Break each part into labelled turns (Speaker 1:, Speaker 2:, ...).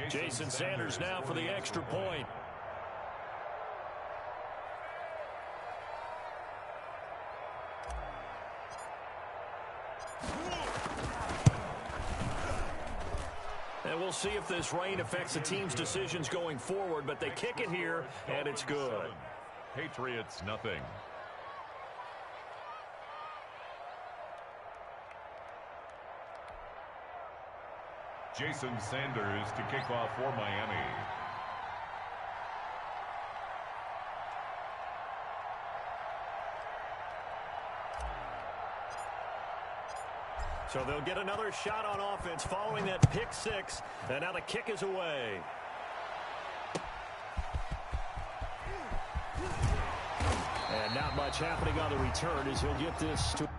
Speaker 1: Jason Sanders now for the extra point. And we'll see if this rain affects the team's decisions going forward, but they kick it here, and it's good.
Speaker 2: Patriots, nothing. Jason Sanders to kick off for Miami.
Speaker 1: So they'll get another shot on offense following that pick six, and now the kick is away. And not much happening on the return as he'll get this to...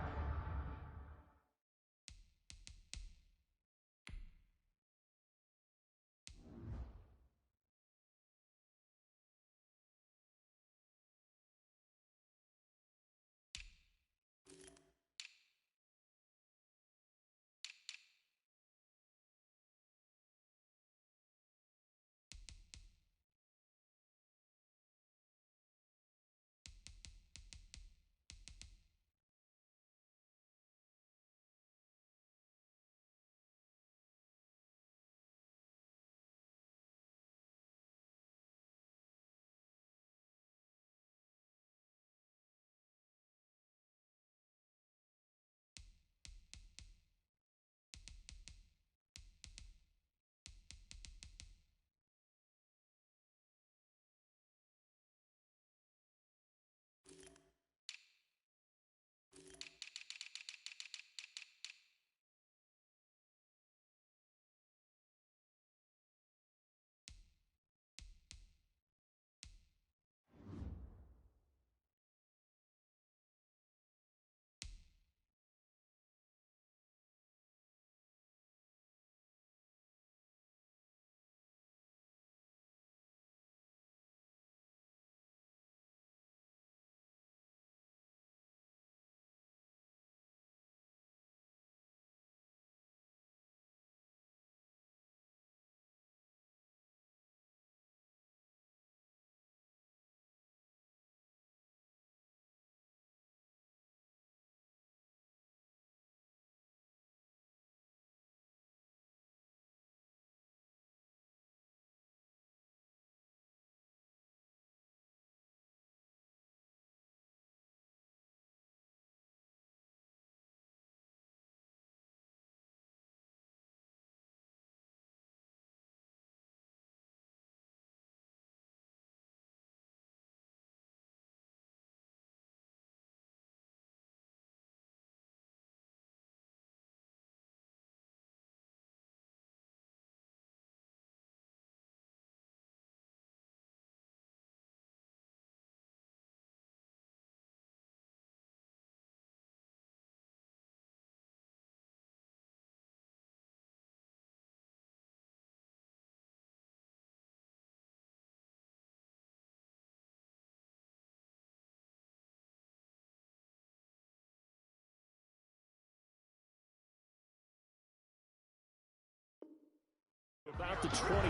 Speaker 1: About the 23.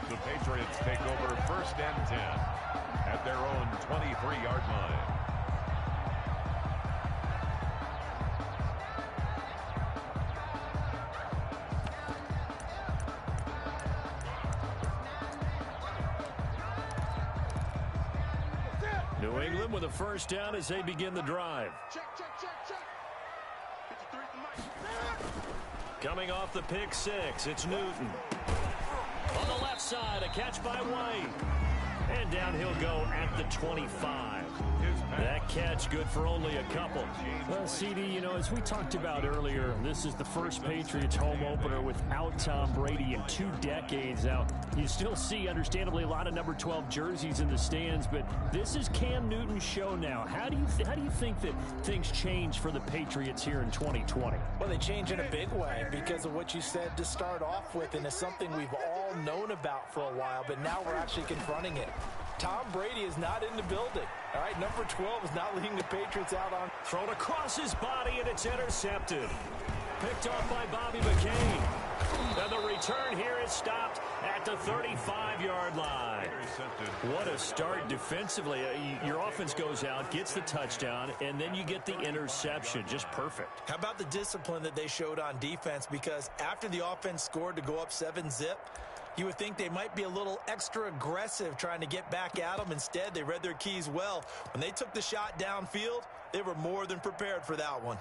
Speaker 2: The Patriots take over 1st and 10 at their own 23-yard line.
Speaker 1: New England with a 1st down as they begin the drive.
Speaker 3: Check.
Speaker 1: Coming off the pick six, it's Newton. On the left side, a catch by White. And down he'll go at the 25. That catch good for only a couple.
Speaker 4: Well, CD, you know, as we talked about earlier, this is the first Patriots home opener without Tom Brady in 2 decades. Now, you still see, understandably, a lot of number 12 jerseys in the stands, but this is Cam Newton's show now. How do you think that things change for the Patriots here in 2020?
Speaker 5: Well, they change in a big way because of what you said to start off with, and it's something we've all known about for a while, but now we're actually confronting it. Tom Brady is not in the building. All right, number 12 is not leading the Patriots out on.
Speaker 1: Thrown across his body, and it's intercepted. Picked off by Bobby McCain. And the return here is stopped at the 35-yard line. What a start defensively. Your offense goes out, gets the touchdown, and then you get the interception. Just perfect.
Speaker 5: How about the discipline that they showed on defense? Because after the offense scored to go up 7-zip, you would think they might be a little extra aggressive trying to get back at them. Instead, they read their keys well. When they took the shot downfield, they were more than prepared for that one.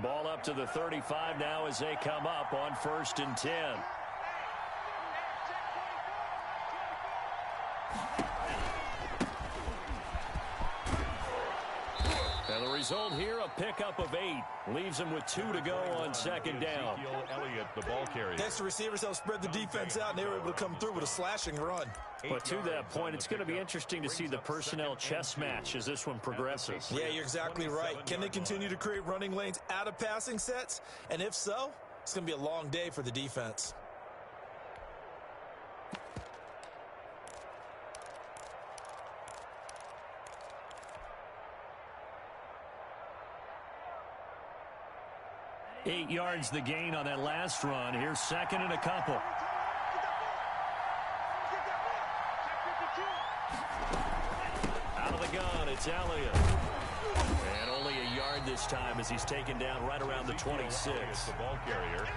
Speaker 1: Ball up to the 35 now as they come up on 1st and 10. And the result here, a pickup of 8. Leaves them with 2 to go on 2nd down.
Speaker 2: Elliott, the ball carrier.
Speaker 5: Next, the receivers helped spread the defense out, and they were able to come through with a slashing run.
Speaker 1: But to that point, it's going to be interesting to see the personnel chess match as this one progresses.
Speaker 5: Yeah, you're exactly right. Can they continue to create running lanes out of passing sets? And if so, it's going to be a long day for the defense.
Speaker 1: Eight yards the gain on that last run. Here's 2nd and a couple. Out of the gun, it's Elliott. And only a yard this time as he's taken down right around the 26.
Speaker 2: The ball carrier.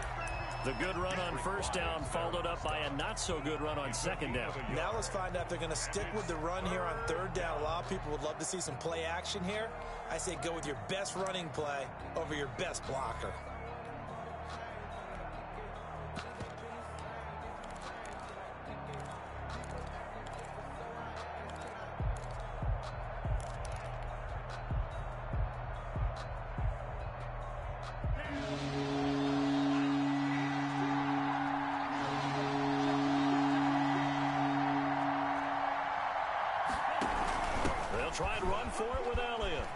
Speaker 1: The good run on 1st down followed up by a not-so-good run on 2nd down.
Speaker 5: Now let's find out if they're going to stick with the run here on 3rd down. A lot of people would love to see some play action here. I say go with your best running play over your best blocker.
Speaker 1: Try and run for it with Elliott.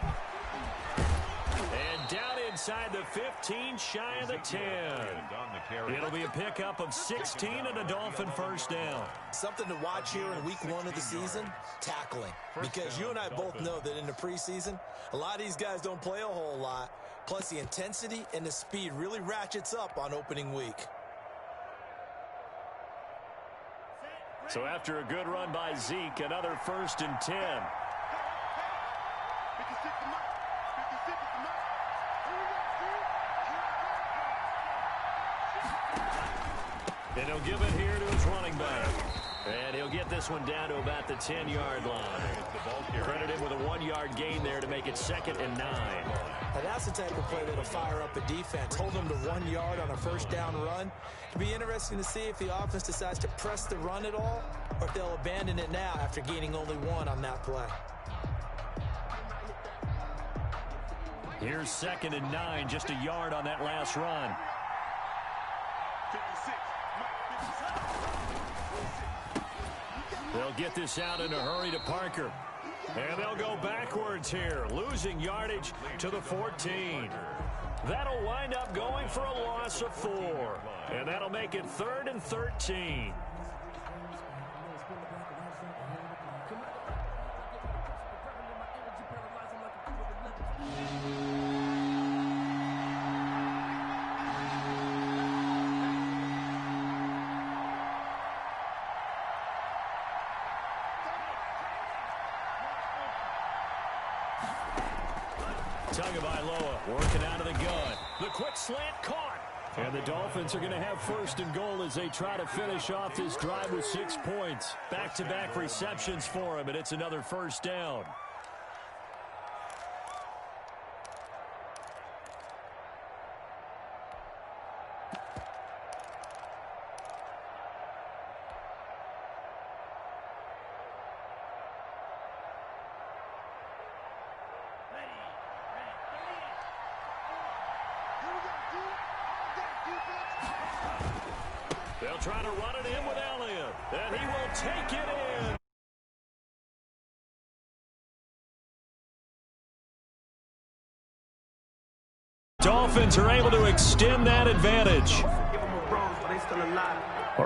Speaker 1: And down inside the 15, shy of the 10. It'll be a pickup of 16 and a Dolphin 1st down.
Speaker 5: Something to watch here in week 1 of the season, tackling. Because you and I both know that in the preseason, a lot of these guys don't play a whole lot. Plus the intensity and the speed really ratchets up on opening week.
Speaker 1: So after a good run by Zeke, another 1st and 10. And he'll give it here to his running back. And he'll get this one down to about the 10-yard line. Credit him with a 1-yard gain there to make it 2nd and 9.
Speaker 5: Now that's the type of play that'll fire up a defense. Hold them to 1 yard on a 1st down run. It'll be interesting to see if the offense decides to press the run at all or if they'll abandon it now after gaining only 1 on that play.
Speaker 1: Here's 2nd and 9, just a yard on that last run. They'll get this out in a hurry to Parker. And they'll go backwards here, losing yardage to the 14. That'll wind up going for a loss of 4. And that'll make it 3rd and 13. Tagovailoa working out of the gun. The quick slant caught. And the Dolphins are going to have 1st and goal as they try to finish off this drive with 6 points. Back-to-back receptions for him, and it's another 1st down. They'll try to run it in with Elliott, and he will take it in. Dolphins are able to extend that advantage.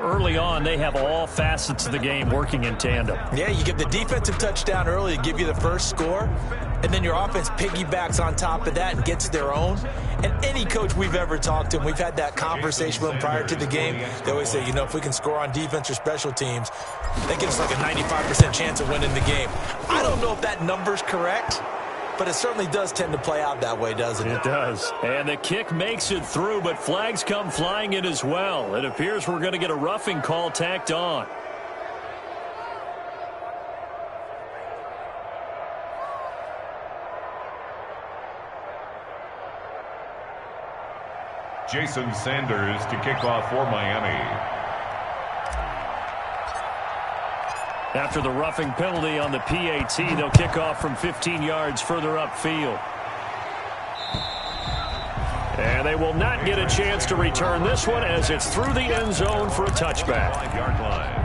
Speaker 4: Early on, they have all facets of the game working in tandem.
Speaker 5: Yeah, you give the defensive touchdown early to give you the first score, and then your offense piggybacks on top of that and gets their own. And any coach we've ever talked to, and we've had that conversation with them prior to the game, they always say, if we can score on defense or special teams, that gives us like a 95% chance of winning the game. I don't know if that number's correct, but it certainly does tend to play out that way, doesn't it?
Speaker 4: It does. And the kick makes it through, but flags come flying in as well. It appears we're going to get a roughing call tacked on.
Speaker 2: Jason Sanders to kick off for Miami.
Speaker 4: After the roughing penalty on the PAT, they'll kick off from 15 yards further upfield. And they will not get a chance to return this one as it's through the end zone for a touchback.
Speaker 2: 5-yard line.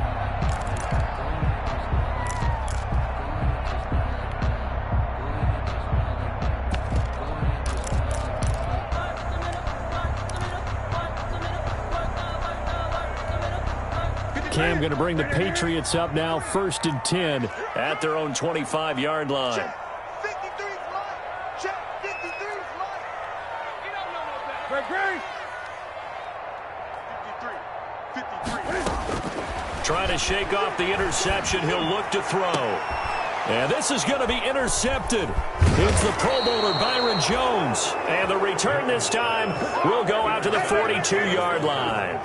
Speaker 4: Cam going to bring the Patriots up now, 1st and 10 at their own 25-yard line.
Speaker 3: Check. 53's line. Check. 53's line. You don't know no better. 53.
Speaker 4: Trying to shake off the interception. He'll look to throw. And this is going to be intercepted. It's the Pro Bowler Byron Jones. And the return this time will go out to the 42-yard line.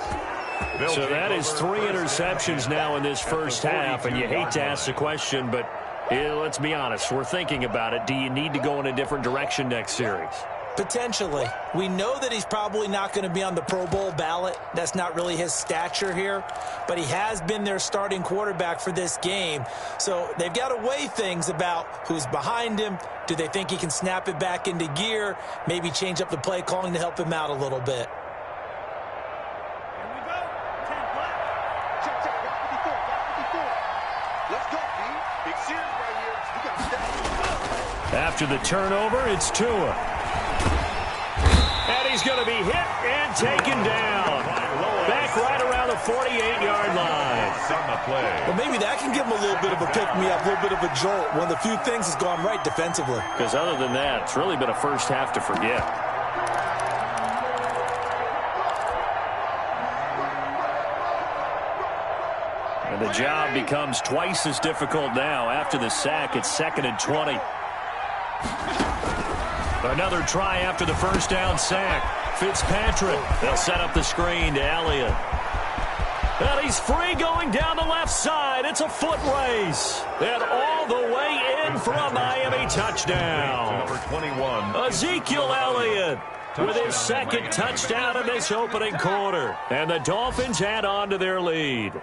Speaker 4: So that is 3 interceptions now in this first half, and you hate to ask the question, but let's be honest, we're thinking about it. Do you need to go in a different direction next series?
Speaker 5: Potentially. We know that he's probably not going to be on the Pro Bowl ballot. That's not really his stature here, but he has been their starting quarterback for this game. So they've got to weigh things about who's behind him. Do they think he can snap it back into gear? Maybe change up the play calling to help him out a little bit.
Speaker 4: After the turnover, it's Tua. And he's going to be hit and taken down. Back right around the 48-yard line.
Speaker 5: Well, maybe that can give him a little bit of a pick-me-up, a little bit of a jolt. One of the few things that's gone right defensively.
Speaker 4: Because other than that, it's really been a first half to forget. And the job becomes twice as difficult now. After the sack, it's 2nd and 20. Another try after the first down sack. Fitzpatrick. They'll set up the screen to Elliott. And he's free going down the left side. It's a foot race. And all the way in for a Miami touchdown.
Speaker 2: Number 21.
Speaker 4: Ezekiel Elliott with his 2nd touchdown in this opening quarter. And the Dolphins add on to their lead.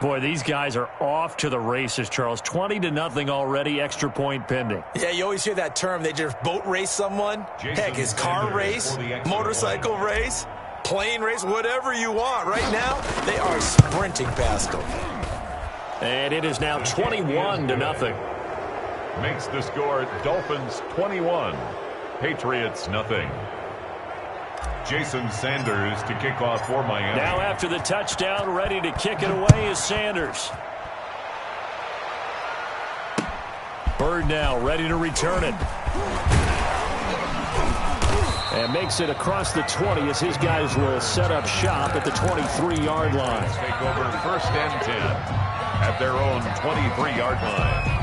Speaker 4: Boy, these guys are off to the races, Charles. 20-0 already, extra point pending.
Speaker 5: Yeah, you always hear that term. They just boat race someone. Heck, is car race, motorcycle race, plane race, whatever you want. Right now, they are sprinting past them.
Speaker 4: And it is now 21-0.
Speaker 2: Makes the score Dolphins 21, Patriots nothing. Jason Sanders to kick off for Miami.
Speaker 4: Now after the touchdown, ready to kick it away is Sanders. Bird now ready to return it. And makes it across the 20 as his guys will set up shop at the 23-yard line.
Speaker 2: Take over 1st and 10 at their own 23-yard line.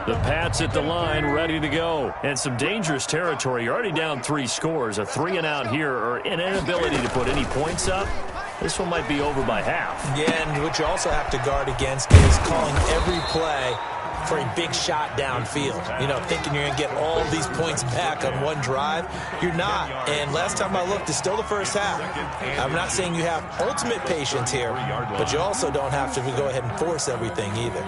Speaker 4: The Pats at the line, ready to go. And some dangerous territory. You're already down 3 scores. A 3-and-out here, or an inability to put any points up. This one might be over by half.
Speaker 5: Yeah, and what you also have to guard against is calling every play for a big shot downfield. Thinking you're going to get all these points back on one drive. You're not. And last time I looked, it's still the first half. I'm not saying you have ultimate patience here, but you also don't have to go ahead and force everything either.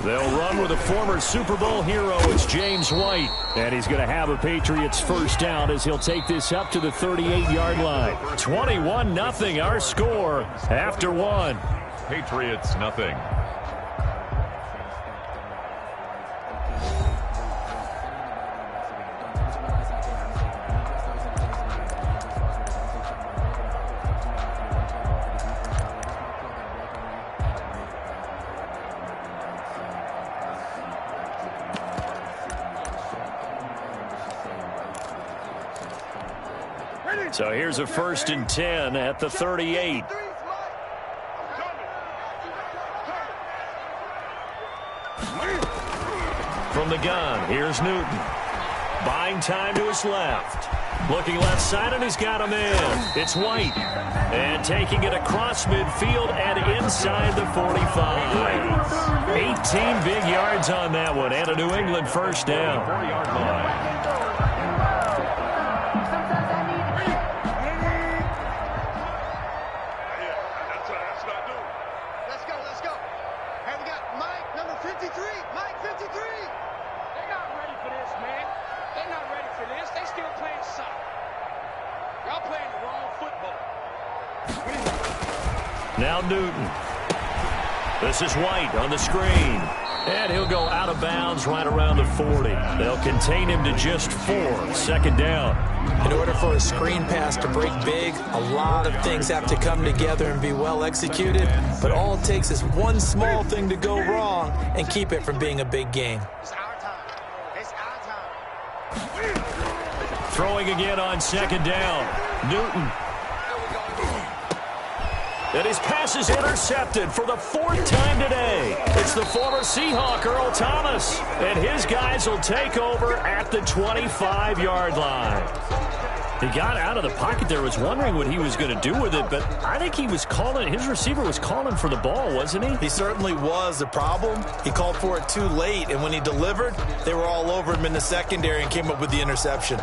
Speaker 4: They'll run with a former Super Bowl hero. It's James White. And he's going to have a Patriots first down as he'll take this up to the 38-yard line. 21-0 our score after one.
Speaker 2: Patriots nothing.
Speaker 4: So here's a 1st and 10 at the 38. From the gun, here's Newton. Buying time to his left. Looking left side, and he's got him in. It's White. And taking it across midfield and inside the 45. 18 big yards on that one, and a New England first down.
Speaker 2: 4-yard line.
Speaker 4: Now Newton. This is White on the screen. And he'll go out of bounds right around the 40. They'll contain him to just 4. 2nd down.
Speaker 5: In order for a screen pass to break big, a lot of things have to come together and be well executed. But all it takes is one small thing to go wrong and keep it from being a big game.
Speaker 3: It's our time. It's our time.
Speaker 4: Throwing again on 2nd down. Newton. And his pass is intercepted for the 4th time today. It's the former Seahawk, Earl Thomas. And his guys will take over at the 25-yard line. He got out of the pocket there, was wondering what he was going to do with it, but I think he was calling, his receiver was calling for the ball, wasn't he?
Speaker 5: He certainly was. The problem, he called for it too late, and when he delivered, they were all over him in the secondary and came up with the interception.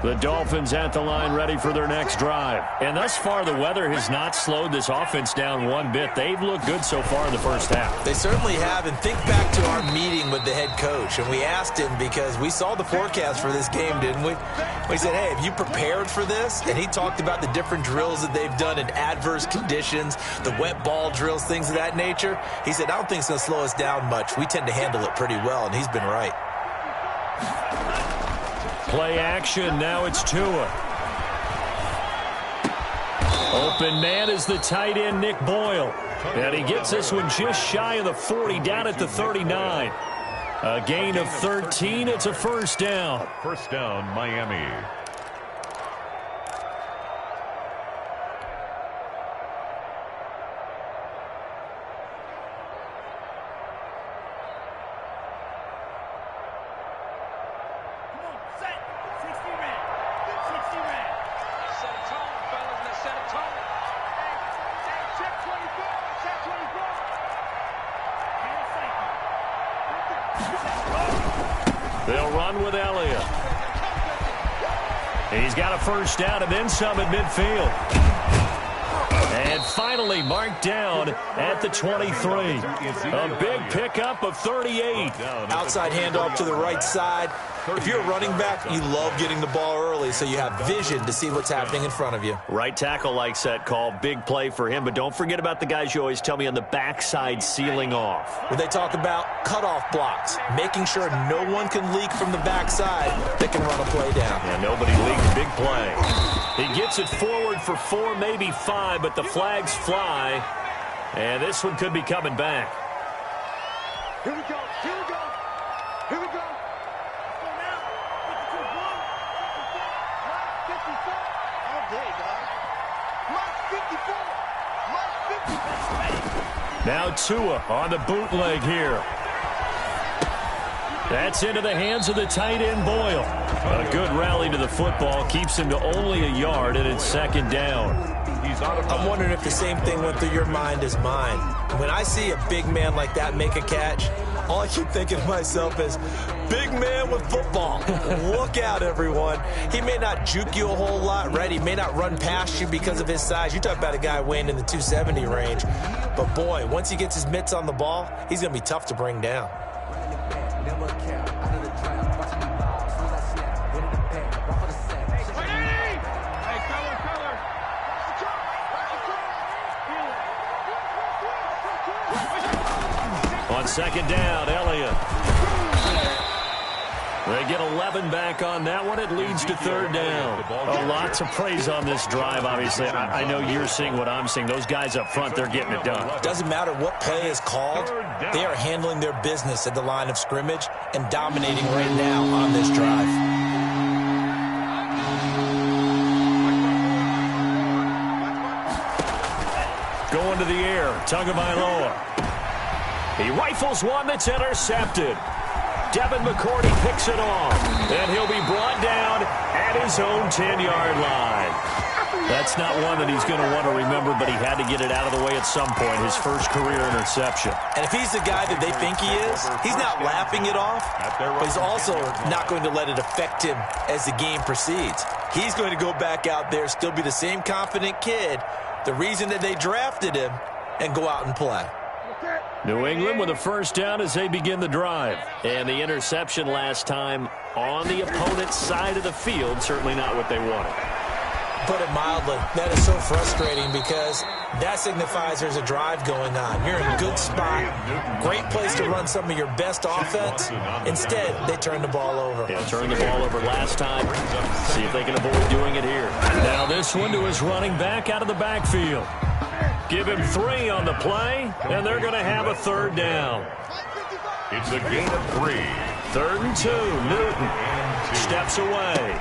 Speaker 4: The Dolphins at the line ready for their next drive. And thus far, the weather has not slowed this offense down one bit. They've looked good so far in the first half.
Speaker 5: They certainly have. And think back to our meeting with the head coach. And we asked him because we saw the forecast for this game, didn't we? We said, hey, have you prepared for this? And he talked about the different drills that they've done in adverse conditions, the wet ball drills, things of that nature. He said, I don't think it's going to slow us down much. We tend to handle it pretty well, and he's been right.
Speaker 4: Play action. Now it's Tua. Open man is the tight end, Nick Boyle. And he gets this one just shy of the 40, down at the 39. A gain of 13. It's a first down.
Speaker 2: First down, Miami.
Speaker 4: They'll run with Elliott. He's got a first down and then some at midfield. And finally marked down at the 23. A big pickup of 38.
Speaker 5: Outside handoff to the right side. If you're a running back, you love getting the ball early so you have vision to see what's happening in front of you.
Speaker 4: Right tackle likes that call. Big play for him. But don't forget about the guys you always tell me on the backside sealing off.
Speaker 5: When they talk about cutoff blocks, making sure no one can leak from the backside that can run a play down.
Speaker 4: Yeah, nobody leaked. Big play. He gets it forward for 4, maybe 5, but the flags fly. And this one could be coming back.
Speaker 3: Here we go. Here we go. Here we go. All day, dog. Mark 54. Mark 54.
Speaker 4: Now Tua on the bootleg here. That's into the hands of the tight end, Boyle. A good rally to the football keeps him to only a yard, and it's second down.
Speaker 5: I'm wondering if the same thing went through your mind as mine. When I see a big man like that make a catch, all I keep thinking to myself is, big man with football. Look out, everyone. He may not juke you a whole lot, right? He may not run past you because of his size. You talk about a guy weighing in the 270 range. But, boy, once he gets his mitts on the ball, he's going to be tough to bring down.
Speaker 4: On second down, Elliott. They get 11 back on that one. It leads to third down. A lot to praise on this drive, obviously. I know you're seeing what I'm seeing. Those guys up front, they're getting it done.
Speaker 5: Doesn't matter what play is called. They are handling their business at the line of scrimmage and dominating right now on this drive.
Speaker 4: Going to the air, Tagovailoa. He rifles one that's intercepted. Devin McCourty picks it off, and he'll be brought down at his own 10-yard line. That's not one that he's going to want to remember, but he had to get it out of the way at some point, his first career interception.
Speaker 5: And if he's the guy that they think he is, he's not laughing it off, but he's also not going to let it affect him as the game proceeds. He's going to go back out there, still be the same confident kid, the reason that they drafted him, and go out and play.
Speaker 4: New England with a first down as they begin the drive. And the interception last time on the opponent's side of the field, certainly not what they wanted.
Speaker 5: Put it mildly, that is so frustrating because that signifies there's a drive going on. You're in a good spot, great place to run some of your best offense. Instead, they turn the ball over.
Speaker 4: Yeah, turned the ball over last time. See if they can avoid doing it here. Now this one to his running back out of the backfield. Give him 3 on the play, and they're going to have a third down.
Speaker 2: It's a gain of 3.
Speaker 4: 3rd and 2. Newton steps away.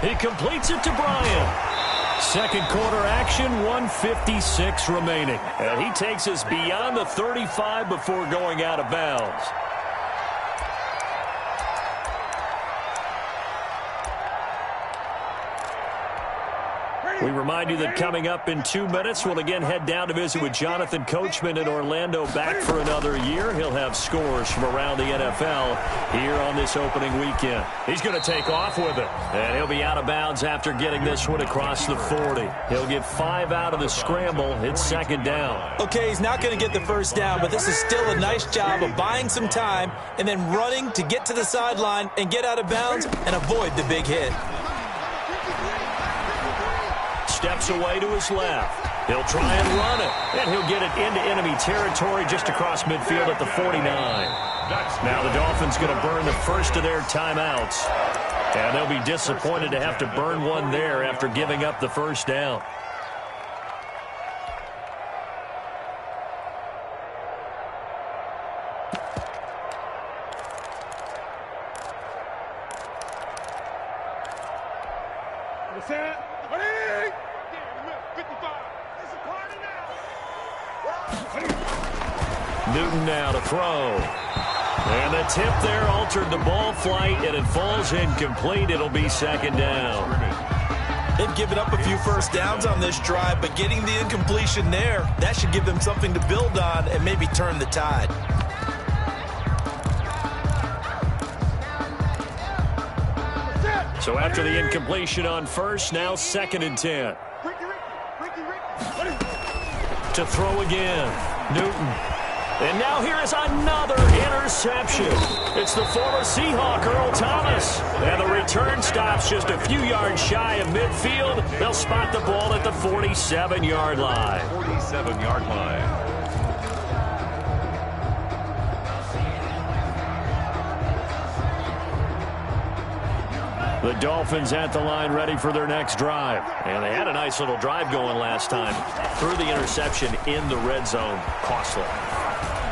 Speaker 4: He completes it to Bryant. Second quarter action, 1:56 remaining. And he takes us beyond the 35 before going out of bounds. We remind you that coming up in 2 minutes, we'll again head down to visit with Jonathan Coachman in Orlando, back for another year. He'll have scores from around the NFL here on this opening weekend. He's going to take off with it, and he'll be out of bounds after getting this one across the 40. He'll get 5 out of the scramble. It's second down.
Speaker 5: Okay, he's not going to get the first down, but this is still a nice job of buying some time and then running to get to the sideline and get out of bounds and avoid the big hit.
Speaker 4: Steps away to his left. He'll try and run it, and he'll get it into enemy territory just across midfield at the 49. Now the Dolphins going to burn the first of their timeouts, and they'll be disappointed to have to burn one there after giving up the first down. Newton now to throw. And the tip there altered the ball flight, and it falls incomplete. It'll be second down.
Speaker 5: They've given up a few first downs on this drive, but getting the incompletion there, that should give them something to build on and maybe turn the tide.
Speaker 4: So after the incompletion on first, now 2nd and 10. To throw again. Newton. And now here is another interception. It's the former Seahawk, Earl Thomas. And the return stops just a few yards shy of midfield. They'll spot the ball at the 47-yard line.
Speaker 2: 47-yard line.
Speaker 4: The Dolphins at the line ready for their next drive. And they had a nice little drive going last time. Threw the interception in the red zone. Costly.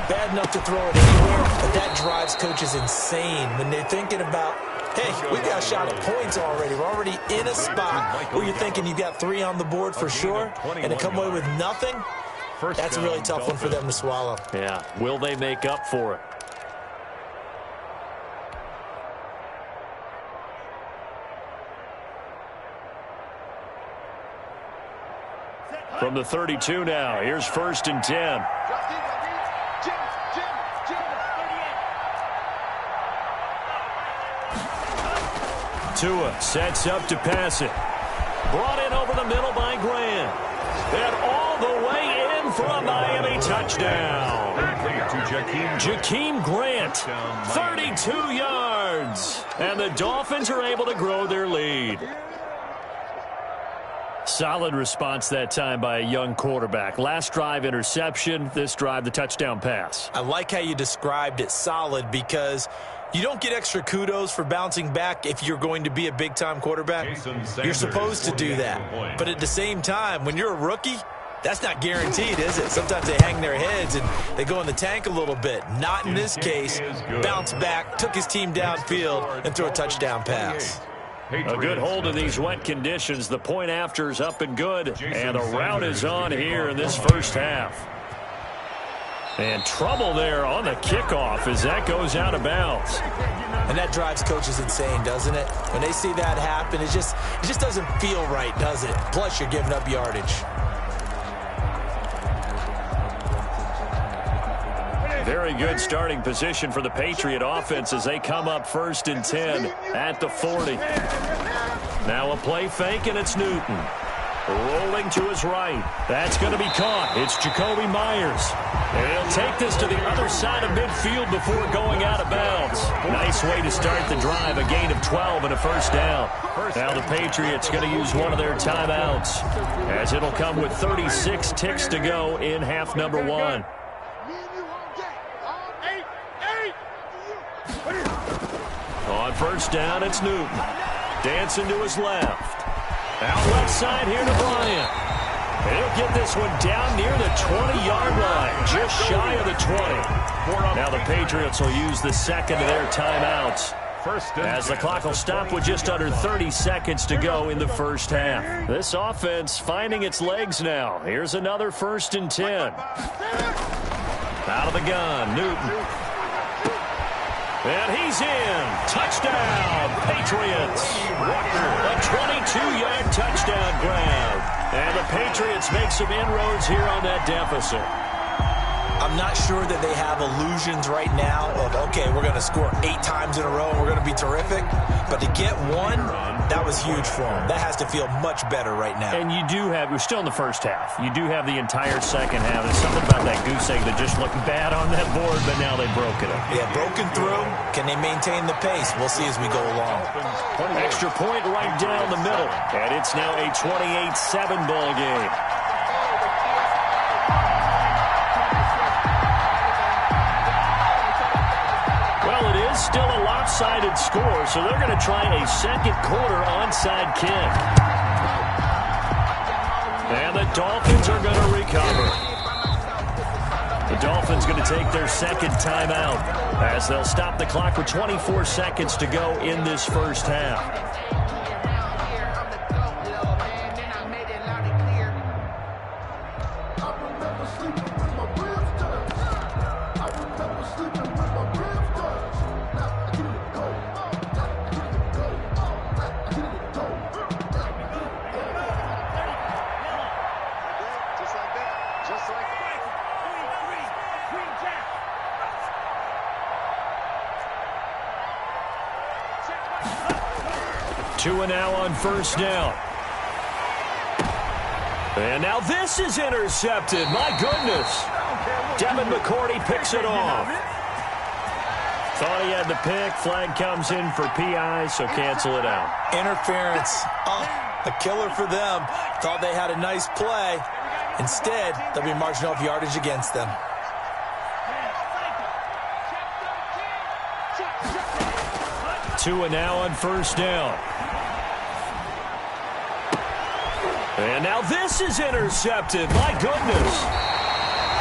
Speaker 5: Bad enough to throw it anywhere, but that drives coaches insane when they're thinking about, hey, we got a shot at points already. We're already in a spot where you're thinking you've got 3 on the board for sure, and to come away with nothing, that's a really tough one for them to swallow.
Speaker 4: Yeah, will they make up for it? From the 32 now, here's 1st and 10. Tua sets up to pass it. Brought in over the middle by Grant. And all the way in for a Miami touchdown. Jakeem Grant, 32 yards. And the Dolphins are able to grow their lead. Solid response that time by a young quarterback. Last drive, interception. This drive, the touchdown pass.
Speaker 5: I like how you described it, solid, because you don't get extra kudos for bouncing back if you're going to be a big-time quarterback. You're supposed to do that. But at the same time, when you're a rookie, that's not guaranteed, is it? Sometimes they hang their heads and they go in the tank a little bit. Not in this case. Bounce back, took his team downfield, and threw a touchdown pass.
Speaker 4: A good hold in these wet conditions. The point after is up and good. And the route is on here in this first half. And trouble there on the kickoff as that goes out of bounds.
Speaker 5: And that drives coaches insane, doesn't it? When they see that happen, it just doesn't feel right, does it? Plus, you're giving up yardage.
Speaker 4: Very good starting position for the Patriot offense as they come up 1st and 10 at the 40. Now a play fake, and it's Newton. Rolling to his right. That's going to be caught. It's Jacoby Myers. And he'll take this to the other side of midfield before going out of bounds. Nice way to start the drive. A gain of 12 and a first down. Now the Patriots going to use one of their timeouts as it'll come with 36 ticks to go in half number 1. On first down, it's Newton. Dancing to his left. Out left side here to Bryant. He'll get this one down near the 20-yard line, just shy of the 20. Now the Patriots will use the second of their timeouts as the clock will stop with just under 30 seconds to go in the first half. This offense finding its legs now. Here's another 1st and 10. Out of the gun, Newton. And he's in. Touchdown, Patriots. A 22-yard touchdown grab. And the Patriots make some inroads here on that deficit.
Speaker 5: I'm not sure that they have illusions right now of, okay, we're going to score 8 times in a row and we're going to be terrific. But to get one, that was huge for them. That has to feel much better right now.
Speaker 4: And you do have, we're still in the first half. You do have the entire second half. There's something about that goose egg that just looked bad on that board, but now they broke it up.
Speaker 5: Yeah, broken through. Can they maintain the pace? We'll see as we go along.
Speaker 4: Extra point right down the middle. And it's now a 28-7 ball game. Still a lopsided score, so they're going to try a second quarter onside kick. And the Dolphins are going to recover. The Dolphins going to take their second timeout as they'll stop the clock with 24 seconds to go in this first half. Tua now on first down. And now this is intercepted. My goodness. Devin McCourty picks it off. Thought he had the pick. Flag comes in for PI, so cancel it out.
Speaker 5: Interference. A killer for them. Thought they had a nice play. Instead, there'll be marginal yardage against them.
Speaker 4: Tua now on first down. And now this is intercepted. My goodness.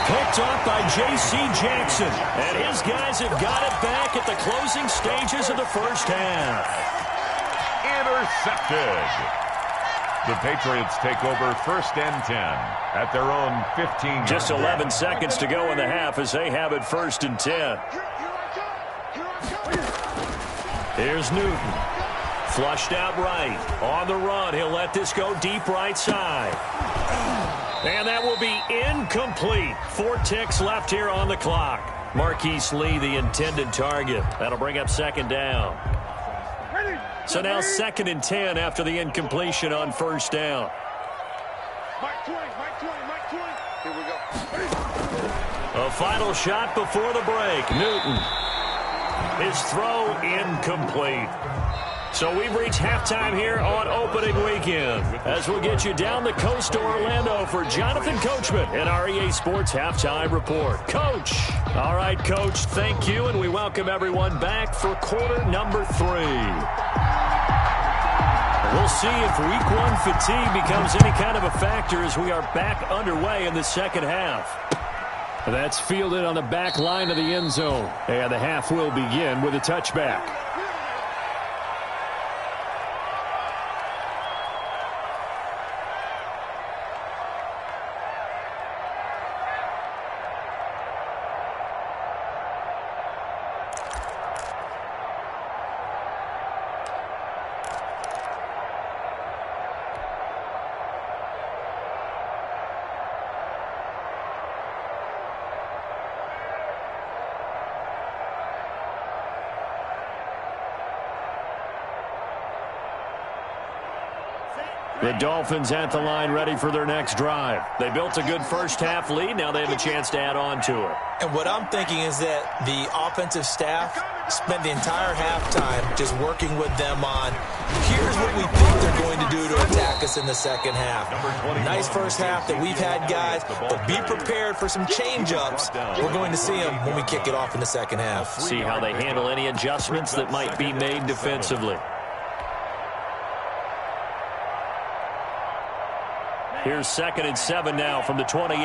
Speaker 4: Picked off by J.C. Jackson. And his guys have got it back at the closing stages of the first half.
Speaker 2: Intercepted. The Patriots take over 1st and 10 at their own 15.
Speaker 4: Just 11 seconds to go in the half as they have it 1st and 10. Here's Newton. Flushed out right. On the run. He'll let this go deep right side.
Speaker 1: And that will be incomplete. 4 ticks left here on the clock. Marquise Lee, the intended target. That'll bring up second down. So now 2nd and 10 after the incompletion on first down.
Speaker 3: Mike 20. Here we go.
Speaker 1: A final shot before the break. Newton. His throw incomplete. So we've reached halftime here on opening weekend, as we'll get you down the coast to Orlando for Jonathan Coachman in our EA Sports Halftime Report. Coach. All right, Coach, thank you, and we welcome everyone back for quarter number 3. We'll see if week 1 fatigue becomes any kind of a factor as we are back underway in the second half.
Speaker 4: That's fielded on the back line of the end zone, and the half will begin with a touchback. The Dolphins at the line ready for their next drive. They built a good first half lead. Now they have a chance to add on to it.
Speaker 5: And what I'm thinking is that the offensive staff spent the entire halftime just working with them on, here's what we think they're going to do to attack us in the second half. Nice first half that we've had, guys, but be prepared for some change-ups. We're going to see them when we kick it off in the second half.
Speaker 1: See how they handle any adjustments that might be made defensively. Here's 2nd and 7 now from the 28.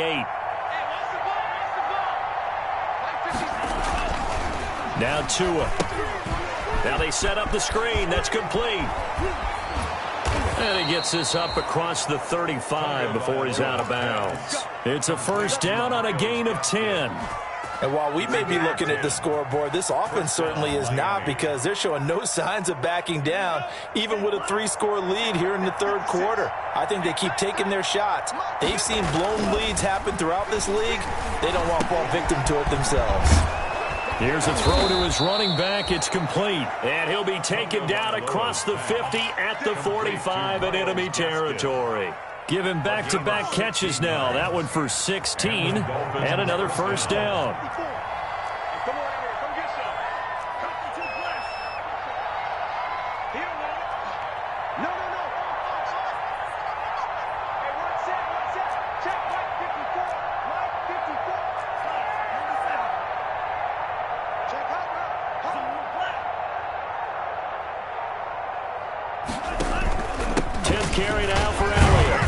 Speaker 1: Now Tua. Now they set up the screen. That's complete. And he gets this up across the 35 before he's out of bounds. It's a first down on a gain of 10.
Speaker 5: And while we may be looking at the scoreboard, this offense certainly is not, because they're showing no signs of backing down, even with a 3-score lead here in the third quarter. I think they keep taking their shots. They've seen blown leads happen throughout this league. They don't want to fall victim to it themselves.
Speaker 1: Here's a throw to his running back. It's complete. And he'll be taken down across the 50 at the 45 in enemy territory. Give him back-to-back catches now. That one for 16 and another first down. Carry now for Elliott.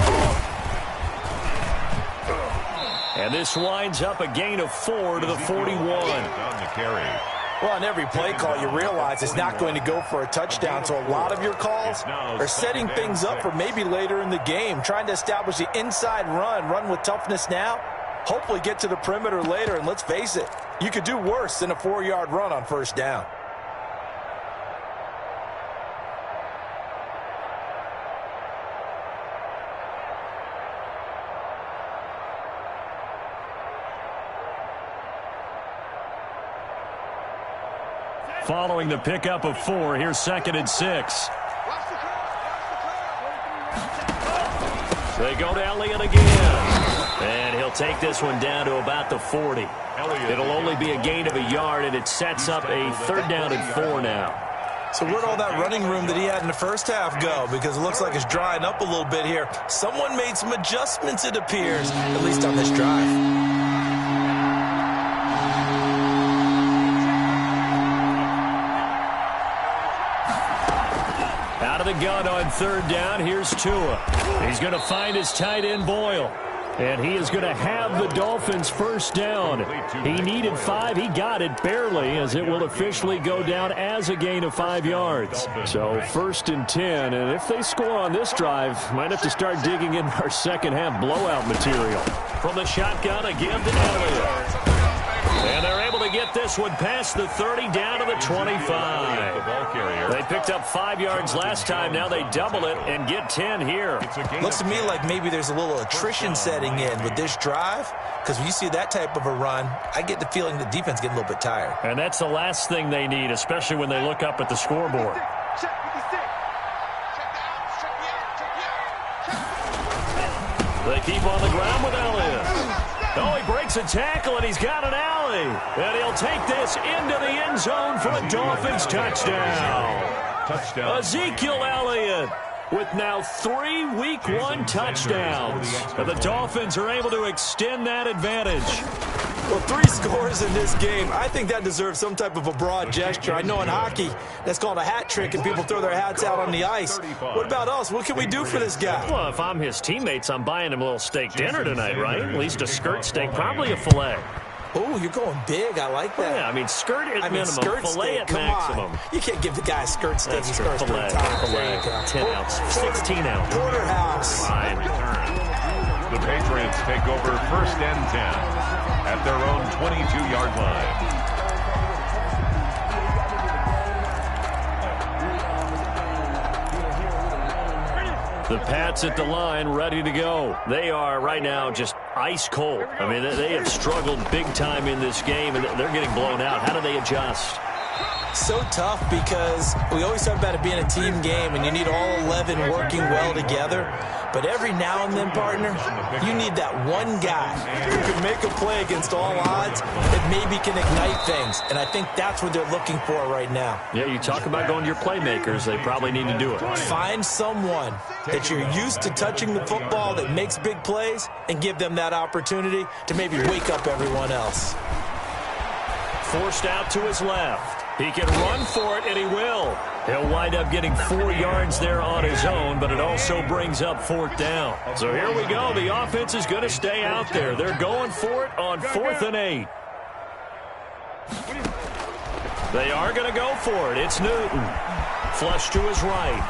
Speaker 1: And this winds up a gain of 4 to the 41.
Speaker 5: Well, on every play call, you realize it's not going to go for a touchdown, so a lot of your calls are setting things up for maybe later in the game, trying to establish the inside run with toughness now, hopefully get to the perimeter later, and let's face it, you could do worse than a 4-yard run on first down.
Speaker 1: Following the pickup of 4, here's 2nd and 6. They go to Elliott again. And he'll take this one down to about the 40. It'll only be a gain of a yard, and it sets up a 3rd down and 4 now.
Speaker 5: So where'd all that running room that he had in the first half go? Because it looks like it's drying up a little bit here. Someone made some adjustments, it appears, at least on this drive.
Speaker 1: The gun on 3rd down. Here's Tua. He's going to find his tight end Boyle. And he is going to have the Dolphins first down. He needed 5. He got it barely, as it will officially go down as a gain of 5 yards. So 1st and 10. And if they score on this drive, might have to start digging in our second half blowout material. From the shotgun, a give to Elliott. And they're able to get get this one past the 30 down to the 25.
Speaker 2: The ball carrier.
Speaker 1: They picked up 5 yards last time. Now they double it and get 10 here.
Speaker 5: Looks to me like maybe there's a little attrition setting in with this drive, because when you see that type of a run, I get the feeling the defense getting a little bit tired.
Speaker 1: And that's the last thing they need, especially when they look up at the scoreboard. They keep on the ground with Elliott. Oh, he breaks a tackle, and he's got an alley. And he'll take this into the end zone for a Dolphins touchdown.
Speaker 2: Touchdown.
Speaker 1: Ezekiel Elliott with now 3 Week 1 touchdowns. And the Dolphins are able to extend that advantage.
Speaker 5: Well, 3 scores in this game. I think that deserves some type of a broad gesture. I know in hockey, that's called a hat trick, and people throw their hats out on the ice. What about us? What can we do for this guy?
Speaker 1: Well, if I'm his teammates, I'm buying him a little steak dinner tonight, right? At least a skirt steak, probably a filet.
Speaker 5: Oh, you're going big. I like that.
Speaker 1: Yeah, I mean, skirt at minimum,
Speaker 5: skirt
Speaker 1: filet
Speaker 5: steak,
Speaker 1: at
Speaker 5: come
Speaker 1: maximum.
Speaker 5: on. You can't give the guy a skirt steak.
Speaker 1: That's
Speaker 5: He
Speaker 1: true.
Speaker 5: scores 3 times.
Speaker 1: Filet, 10 ounce, 16 ounce.
Speaker 5: Porterhouse.
Speaker 1: Fine.
Speaker 2: The Patriots take over 1st and 10 at their own 22-yard line.
Speaker 1: The Pats at the line, ready to go. They are right now just ice cold. I mean, they have struggled big time in this game, and they're getting blown out. How do they adjust?
Speaker 5: So tough, because we always talk about it being a team game, and you need all 11 working well together. But every now and then, partner, you need that one guy who can make a play against all odds that maybe can ignite things. And I think that's what they're looking for right now.
Speaker 1: Yeah, you talk about going to your playmakers. They probably need to do it.
Speaker 5: Find someone that you're used to touching the football that makes big plays and give them that opportunity to maybe wake up everyone else.
Speaker 1: Forced out to his left. He can run for it, and he will. He'll wind up getting 4 yards there on his own, but it also brings up 4th down. So here we go. The offense is going to stay out there. They're going for it on 4th and 8. They are going to go for it. It's Newton. Flush to his right.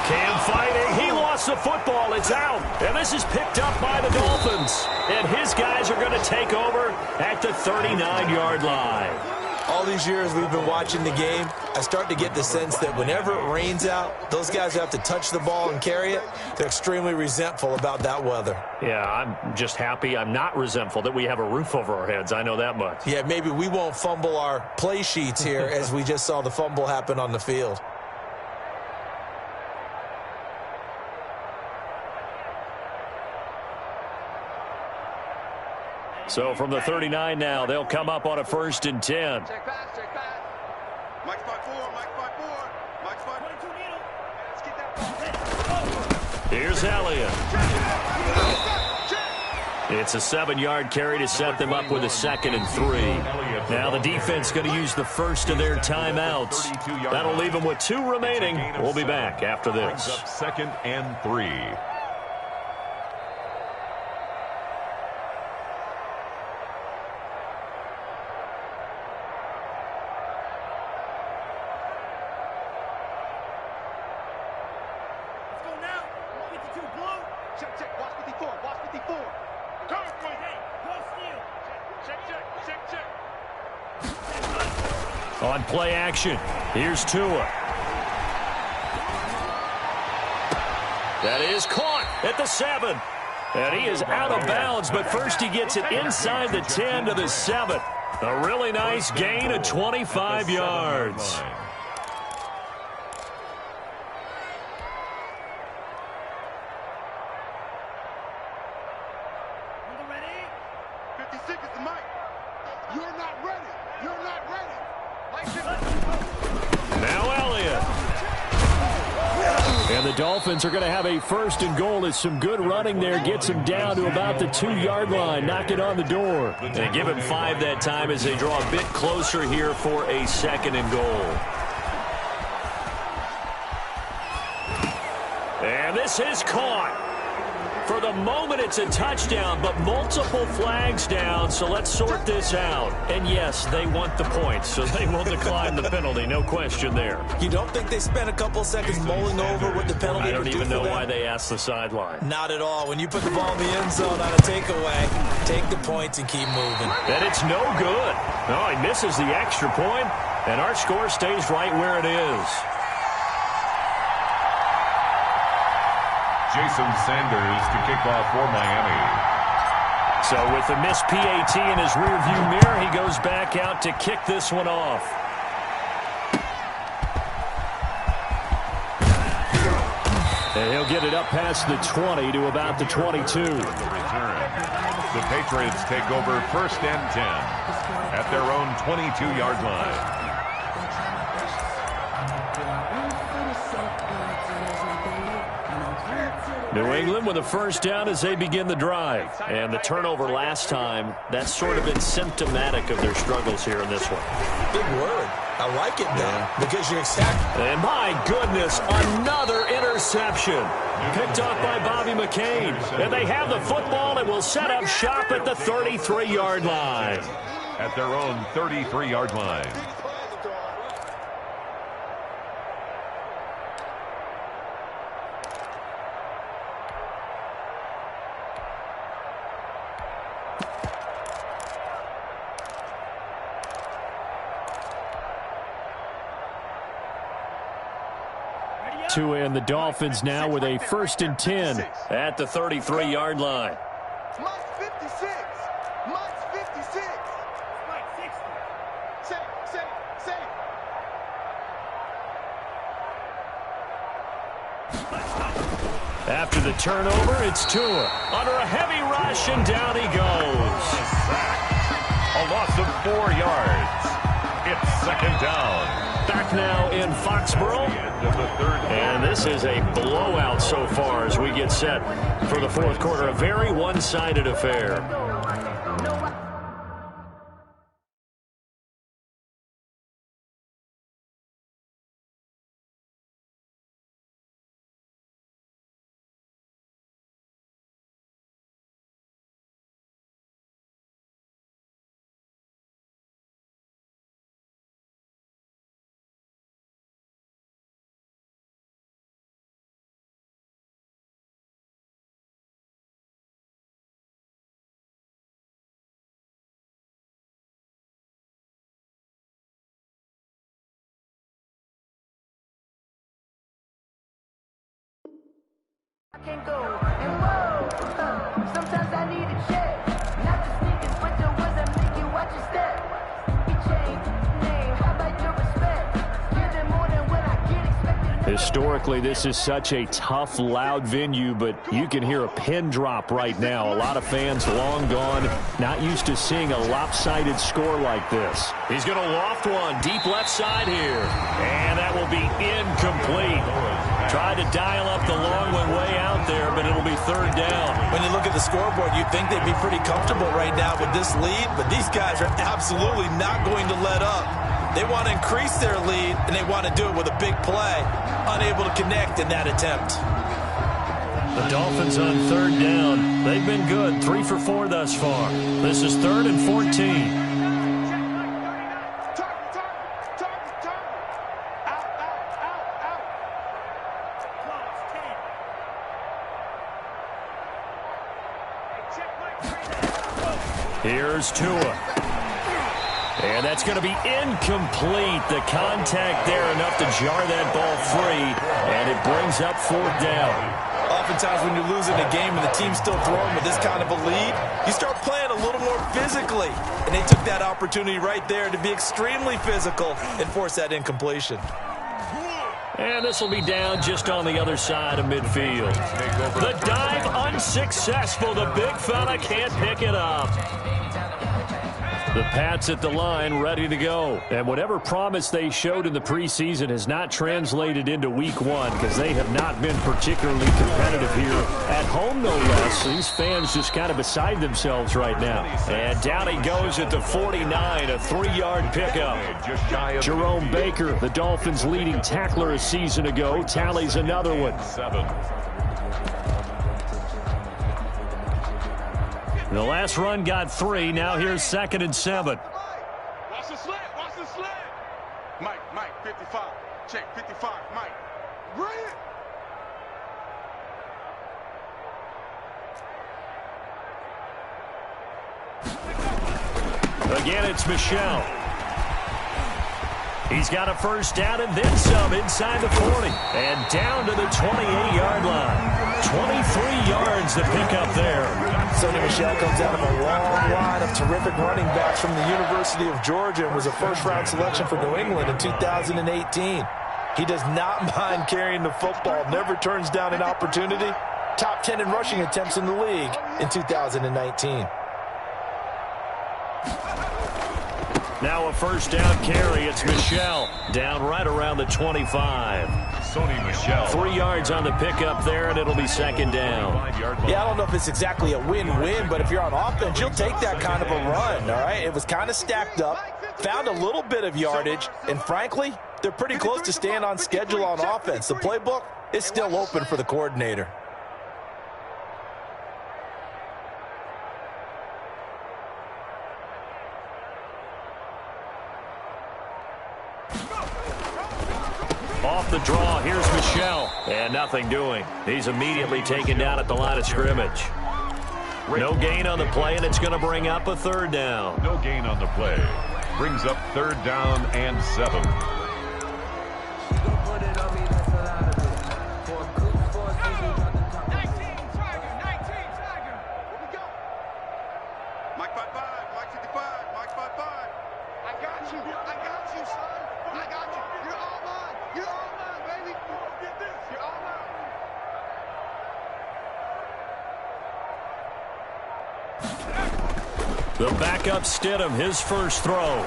Speaker 1: Cam fighting. He lost the football. It's out. And this is picked up by the Dolphins. And his guys are going to take over at the 39-yard line.
Speaker 5: All these years we've been watching the game, I start to get the sense that whenever it rains out, those guys who have to touch the ball and carry it, they're extremely resentful about that weather.
Speaker 1: Yeah, I'm just happy I'm not resentful that we have a roof over our heads. I know that much.
Speaker 5: Yeah, maybe we won't fumble our play sheets here as we just saw the fumble happen on the field.
Speaker 1: So from the 39 now, they'll come up on a 1st and 10.
Speaker 3: Check pass, check pass. Mike's 5-4, Mike's 5-4. Mike's 5-22 needle. Let's get that.
Speaker 1: Here's Elliott. It's a 7-yard carry to set them up with a 2nd and 3. Now the defense going to use the first of their timeouts. That'll leave them with 2 remaining. We'll be back after this.
Speaker 2: 2nd and 3.
Speaker 1: On play action, here's Tua. That is caught at the 7. And he is out of bounds, but first he gets it inside the 10 to the 7. A really nice gain of 25 yards. Now Elliott. And the Dolphins are going to have a 1st and goal as some good running there gets him down to about the 2-yard line. Knock it on the door. They give him 5 that time as they draw a bit closer here for a 2nd and goal. And this is caught. For the moment, it's a touchdown, but multiple flags down, so let's sort this out. And yes, they want the points, so they will decline the penalty, no question there.
Speaker 5: You don't think they spent a couple seconds mulling over what the penalty
Speaker 1: I
Speaker 5: would
Speaker 1: don't
Speaker 5: do
Speaker 1: even
Speaker 5: for
Speaker 1: know
Speaker 5: them?
Speaker 1: why they asked the sideline.
Speaker 5: Not at all. When you put the ball in the end zone on a takeaway, take the points and keep moving.
Speaker 1: And it's no good. Oh, he misses the extra point, and our score stays right where it is.
Speaker 2: Jason Sanders to kick off for Miami.
Speaker 1: So with the missed PAT in his rearview mirror, he goes back out to kick this one off. And he'll get it up past the 20 to about the 22.
Speaker 2: The return. The Patriots take over 1st and 10 at their own 22-yard line.
Speaker 1: New England with a first down as they begin the drive. And the turnover last time, that's sort of been symptomatic of their struggles here in this one.
Speaker 5: Big word. I like it, though, because you're exactly...
Speaker 1: And my goodness, another interception. Picked off by Bobby McCain. And they have the football and will set up shop at the 33-yard line.
Speaker 2: At their own 33-yard line.
Speaker 1: Tua and the Dolphins now with a 1st and 10 at the 33-yard line.
Speaker 3: Mike 56. Mike 56. Mike 60. Save.
Speaker 1: After the turnover, it's Tua. Under a heavy rush, and down he goes.
Speaker 2: A loss of 4 yards. It's 2nd down.
Speaker 1: Back now in Foxborough. And this is a blowout so far as we get set for the 4th quarter. A very one-sided affair.
Speaker 6: Can go and whoa. Sometimes I need a check. Not the sneakers, but the ones that make you watch your step. You change name, how about your respect? Give them more than what I get expected.
Speaker 1: Historically, this is such a tough, loud venue, but you can hear a pin drop right now. A lot of fans long gone, not used to seeing a lopsided score like this. He's going to loft one deep left side here, and that will be incomplete. Tried to dial up the long one way out there, but it'll be 3rd down.
Speaker 5: When you look at the scoreboard, you'd think they'd be pretty comfortable right now with this lead, but these guys are absolutely not going to let up. They want to increase their lead, and they want to do it with a big play. Unable to connect in that attempt.
Speaker 1: The Dolphins on 3rd down. They've been good, 3 for 4 thus far. This is 3rd and 14. Here's Tua. And that's going to be incomplete. The contact there enough to jar that ball free. And it brings up 4th down.
Speaker 5: Oftentimes when you're losing a game and the team's still throwing with this kind of a lead, you start playing a little more physically. And they took that opportunity right there to be extremely physical and force that incompletion.
Speaker 1: And this will be down just on the other side of midfield. The dive unsuccessful. The big fella can't pick it up. The Pats at the line, ready to go. And whatever promise they showed in the preseason has not translated into week 1 because they have not been particularly competitive here at home, no less. These fans just kind of beside themselves right now. And down he goes at the 49, a 3-yard pickup. Jerome Baker, the Dolphins' leading tackler a season ago, tallies another one.
Speaker 4: The last run got 3. Now here's 2nd and 7.
Speaker 3: Watch the slant. Watch the slant. Mike, 55. Check, 55. Mike. Bring it.
Speaker 4: Again, it's Michel. He's got a first down and then some inside the 40. And down to the 28-yard line. 23 yards to pick up there.
Speaker 5: Sonny Michel comes out of a long line of terrific running backs from the University of Georgia and was a first-round selection for New England in 2018. He does not mind carrying the football, never turns down an opportunity. Top 10 in rushing attempts in the league in 2019.
Speaker 4: Now a first down carry. It's Michel down right around the 25.
Speaker 2: Sony Michel.
Speaker 4: 3 yards on the pickup there, and it'll be 2nd down.
Speaker 5: Yeah, I don't know if it's exactly a win-win, but if you're on offense, you'll take that kind of a run, all right? It was kind of stacked up, found a little bit of yardage, and frankly, they're pretty close to staying on schedule on offense. The playbook is still open for the coordinator.
Speaker 4: Off the draw, here's Michel. And nothing doing. He's immediately taken down at the line of scrimmage. No gain on the play, and it's going to bring up a 3rd down.
Speaker 2: No gain on the play. Brings up 3rd down and 7.
Speaker 3: Mike 55. Mike 55. Mike 55. I got you. I got you, son. I got you. You're all mine. You're all mine, baby. Get this. You're all mine.
Speaker 4: The backup Stidham, his first throw.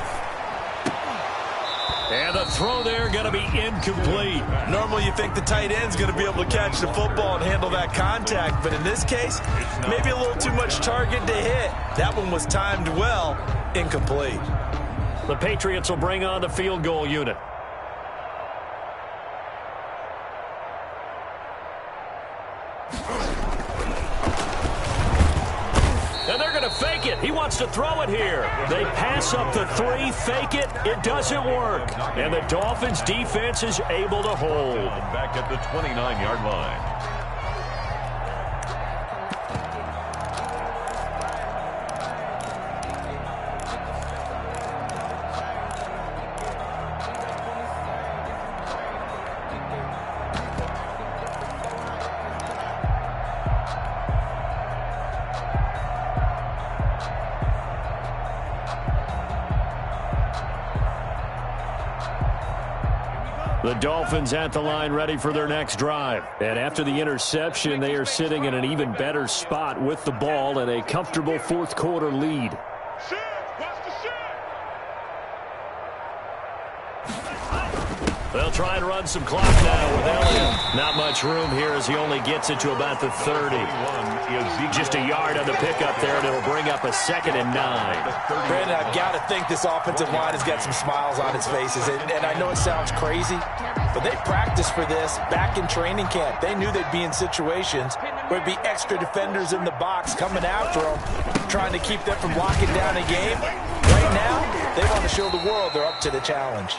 Speaker 4: And the throw there going to be incomplete.
Speaker 5: Normally you think the tight end's going to be able to catch the football and handle that contact, but in this case, maybe a little too much target to hit. That one was timed well, incomplete.
Speaker 4: The Patriots will bring on the field goal unit. And they're going to fake it. He wants to throw it here. They pass up the 3, fake it. It doesn't work. And the Dolphins defense is able to hold.
Speaker 2: Back at the 29-yard line.
Speaker 4: The Dolphins at the line ready for their next drive. And after the interception, they are sitting in an even better spot with the ball and a comfortable 4th quarter lead. They'll try and run some clock now with Elliott. Not much room here as he only gets it to about the 30. Just a yard on the pickup there, and it'll bring up a 2nd and 9.
Speaker 5: Brandon, I've got to think this offensive line has got some smiles on its faces. And I know it sounds crazy, but they practiced for this back in training camp. They knew they'd be in situations where there'd be extra defenders in the box coming after them, trying to keep them from locking down a game. Right now, they want to show the world they're up to the challenge.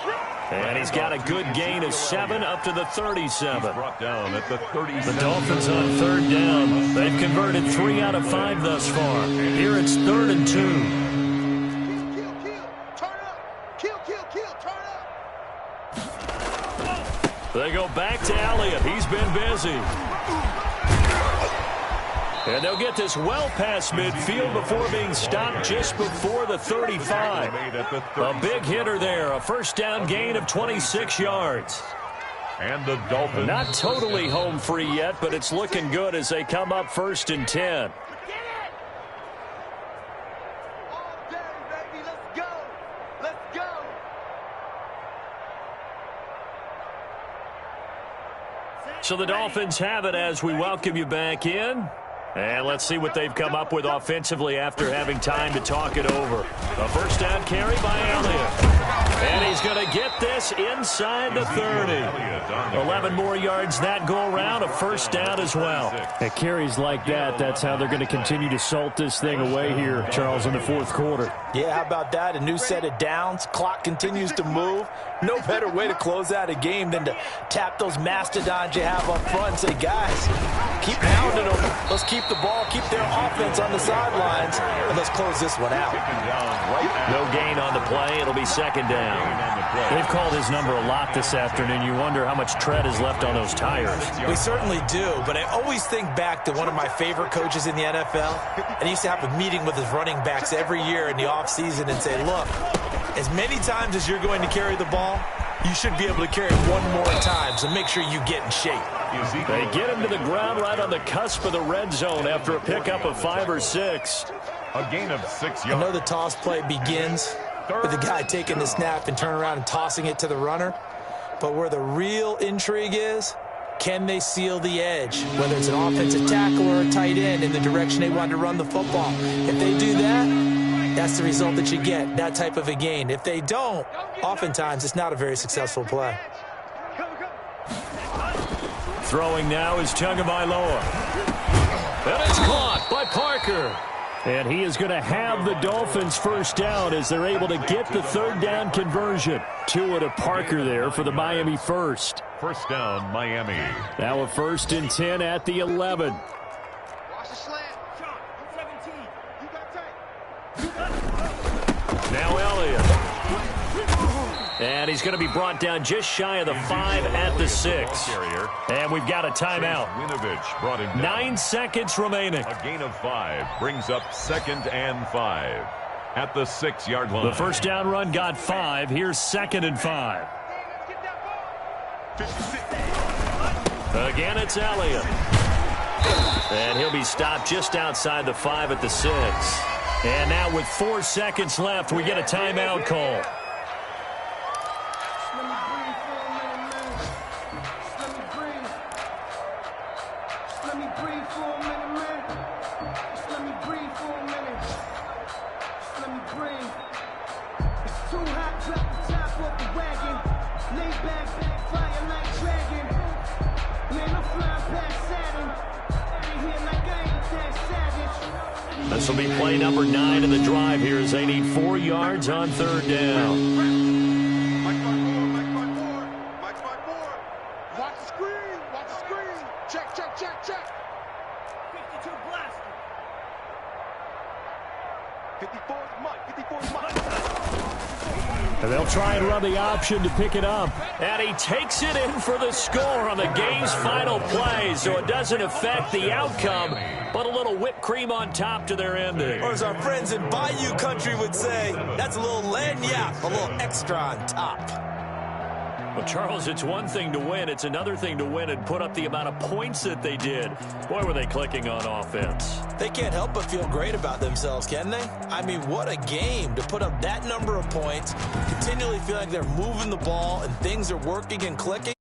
Speaker 4: And he's got a good gain of 7 up to the 37.
Speaker 2: Brought down at the 37.
Speaker 4: The Dolphins on 3rd down. They've converted 3 out of 5 thus far. Here it's 3rd and 2.
Speaker 3: Kill. Turn up. Kill. Turn up.
Speaker 4: They go back to Elliott. He's been busy. And they'll get this well past midfield before being stopped just before the 35. A big hitter there. A first down gain of 26 yards.
Speaker 2: And the Dolphins.
Speaker 4: Not totally home free yet, but it's looking good as they come up 1st and 10.
Speaker 3: All day, baby. Let's go. Let's go.
Speaker 4: So the Dolphins have it as we welcome you back in. And let's see what they've come up with offensively after having time to talk it over. A first down carry by Elliott. And he's going to get this
Speaker 1: 6 inside the 30. 11 more yards that go around, a first down as well.
Speaker 4: At carries like that, that's how they're going to continue to salt this thing away here, Charles, in the fourth quarter.
Speaker 5: Yeah, how about that? A new set of downs. Clock continues to move. No better way to close out a game than to tap those mastodons you have up front and say, guys, keep pounding them. Let's keep the ball, keep their offense on the sidelines, and let's close this one out.
Speaker 1: No gain on the play. It'll be second down.
Speaker 4: They've called his number a lot this afternoon. You wonder how much tread is left on those tires.
Speaker 5: We certainly do, but I always think back to one of my favorite coaches in the NFL, and he used to have a meeting with his running backs every year in the offseason and say, look, as many times as you're going to carry the ball, you should be able to carry it one more time, so make sure you get in shape.
Speaker 1: They get him to the ground right on the cusp of the red zone after a pickup of 5 or 6.
Speaker 2: A gain of 6 yards.
Speaker 5: I know the toss play begins with the guy taking the snap and turning around and tossing it to the runner, but where the real intrigue is, can they seal the edge, whether it's an offensive tackle or a tight end in the direction they want to run the football. If they do that, that's the result that you get, that type of a gain. If they don't, oftentimes it's not a very successful play.
Speaker 1: Throwing now is Tagovailoa. And it's caught by Parker.
Speaker 4: And he is going to have the Dolphins first down as they're able to get the third down conversion. Tua to Parker there for the Miami first.
Speaker 2: First down, Miami.
Speaker 4: Now a 1st and 10 at the 11.
Speaker 3: Watch the slant. Sean, 17.
Speaker 1: Now Elliott. And he's going to be brought down just shy of the 5 at the 6. And we've got a timeout.
Speaker 2: Winovich brought him down.
Speaker 1: 9 seconds remaining.
Speaker 2: A gain of 5 brings up 2nd and 5 at the 6-yard line.
Speaker 4: The first down run got 5. Here's 2nd and 5.
Speaker 1: Again, it's Elliott. And he'll be stopped just outside the 5 at the 6. And now with 4 seconds left, we get a timeout call. This will be play number 9 of the drive here as they need 4 yards on 3rd down.
Speaker 3: Mike by 4. Watch the screen. Watch the screen. Check, check, check, check. 52 blast. 54 is Mike. 54 is Mike.
Speaker 4: And they'll try and run the option to pick it up.
Speaker 1: And he takes it in for the score on the game's final play, so it doesn't affect the outcome, but a little whipped cream on top to their ending.
Speaker 5: Or as our friends in Bayou Country would say, that's a little lagniappe, a little extra on top.
Speaker 1: Well, Charles, it's one thing to win. It's another thing to win and put up the amount of points that they did. Boy, were they clicking on offense.
Speaker 5: They can't help but feel great about themselves, can they? I mean, what a game to put up that number of points, continually feel like they're moving the ball and things are working and clicking.